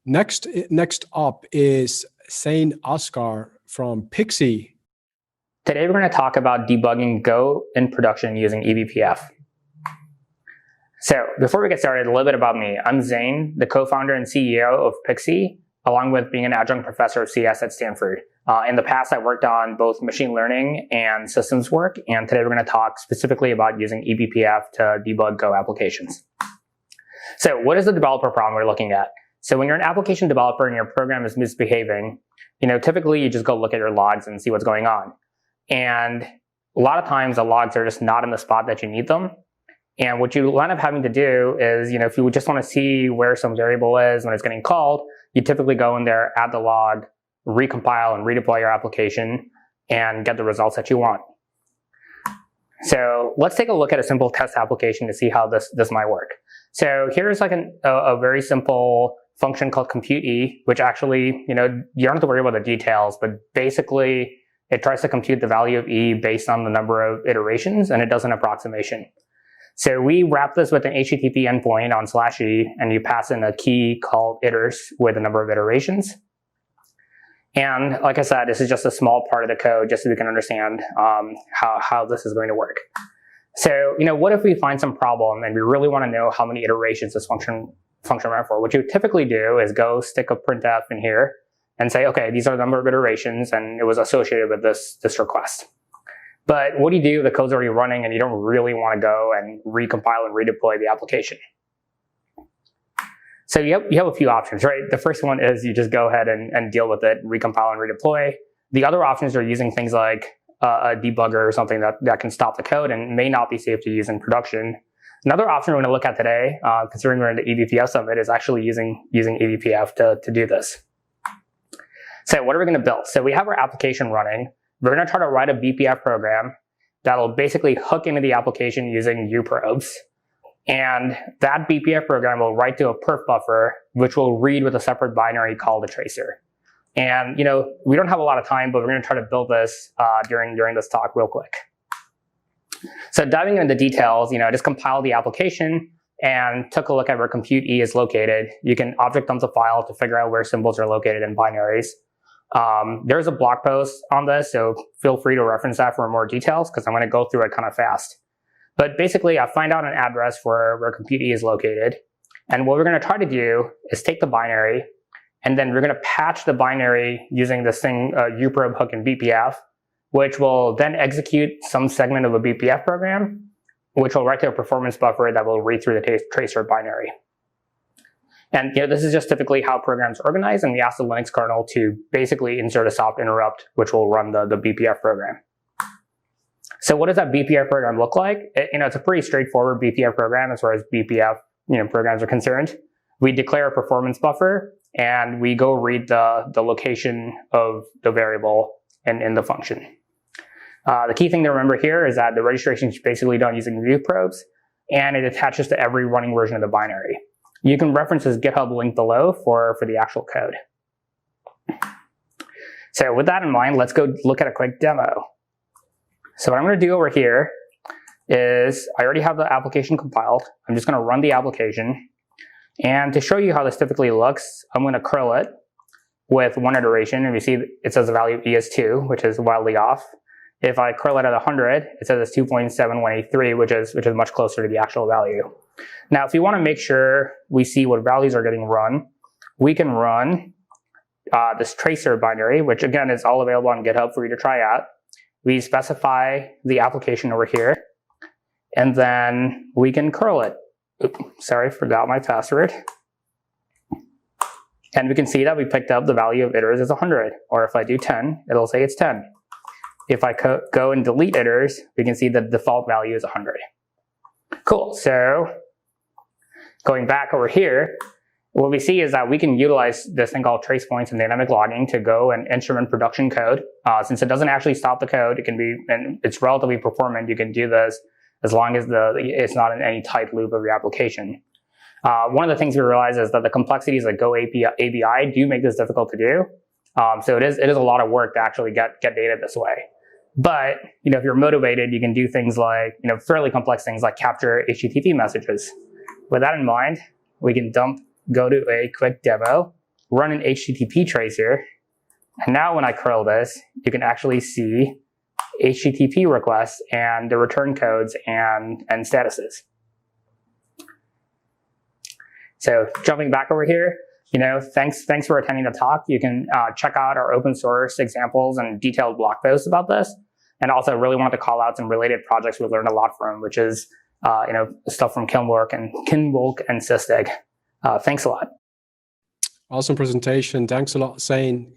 Next up is Saint Oscar from Pixie. Today we're going to talk about debugging Go in production using eBPF. So before we get started, a little bit about me. I'm Zane, the co-founder and CEO of Pixie, along with being an adjunct professor of CS at Stanford. In the past, I worked on both machine learning and systems work, and today we're going to talk specifically about using eBPF to debug Go applications. So what is the developer problem we're looking at? So when you're an application developer and your program is misbehaving, typically you just go look at your logs and see what's going on. And a lot of times the logs are just not in the spot that you need them. And what you end up having to do is, if you just want to see where some variable is when it's getting called, you typically go in there, add the log, recompile and redeploy your application, and get the results that you want. So let's take a look at a simple test application to see how this might work. So here's like a very simple function called compute_e, which actually, you don't have to worry about the details, but basically it tries to compute the value of e based on the number of iterations, and it does an approximation. So we wrap this with an HTTP endpoint on /e, and you pass in a key called iters with a number of iterations. And like I said, this is just a small part of the code, just so we can understand how this is going to work. So, what if we find some problem and we really want to know how many iterations this function ran for? What you typically do is go stick a printf in here and say, okay, these are the number of iterations, and it was associated with this request. But what do you do? The code's already running, and you don't really want to go and recompile and redeploy the application. So you have a few options, right? The first one is you just go ahead and deal with it, recompile and redeploy. The other options are using things like a debugger or something that can stop the code and may not be safe to use in production. Another option we're going to look at today, considering we're in the eBPF summit, is actually using eBPF to do this. So what are we going to build? So we have our application running. We're going to try to write a BPF program that'll basically hook into the application using uprobes. And that BPF program will write to a perf buffer, which will read with a separate binary called a tracer. And, we don't have a lot of time, but we're going to try to build this during this talk real quick. So diving into the details, I just compiled the application and took a look at where compute_e is located. You can object dump the file to figure out where symbols are located in binaries. There's a blog post on this, so feel free to reference that for more details, because I'm going to go through it kind of fast. But basically, I find out an address where compute_e is located. And what we're going to try to do is take the binary, and then we're going to patch the binary using this thing, uprobe hook in BPF, which will then execute some segment of a BPF program, which will write to a performance buffer that will read through the tracer binary. And this is just typically how programs are organized, and we ask the Linux kernel to basically insert a soft interrupt, which will run the BPF program. So what does that BPF program look like? It's a pretty straightforward BPF program as far as BPF programs are concerned. We declare a performance buffer, and we go read the location of the variable in the function. The key thing to remember here is that the registration is basically done using uprobes, and it attaches to every running version of the binary. You can reference this GitHub link below for the actual code. So with that in mind, let's go look at a quick demo. So what I'm going to do over here is I already have the application compiled. I'm just going to run the application. And to show you how this typically looks, I'm going to curl it with one iteration. And you see it says the value of e is 2, which is wildly off. If I curl it at 100, it says it's 2.7183, which is much closer to the actual value. Now, if you want to make sure we see what values are getting run, we can run this tracer binary, which again is all available on GitHub for you to try out. We specify the application over here, and then we can curl it. Oops, sorry, forgot my password. And we can see that we picked up the value of iters is 100, or if I do 10, it'll say it's 10. If I go and delete iters, we can see the default value is 100. Cool, so going back over here, what we see is that we can utilize this thing called trace points and dynamic logging to go and instrument production code. Since it doesn't actually stop the code, and it's relatively performant, you can do this as long as it's not in any tight loop of your application. One of the things we realize is that the complexities of Go ABI do make this difficult to do. So it is a lot of work to actually get data this way. But if you're motivated, you can do things like fairly complex things like capture HTTP messages. With that in mind, we can go to a quick demo run an HTTP trace here. And now when I curl this, you can actually see HTTP requests and the return codes and statuses. So jumping back over here, thanks for attending the talk. You can check out our open source examples and detailed blog posts about this. And also really wanted to call out some related projects we learned a lot from, which is stuff from Kinvolk and Sysdig. Thanks a lot. Awesome presentation. Thanks a lot, Zane.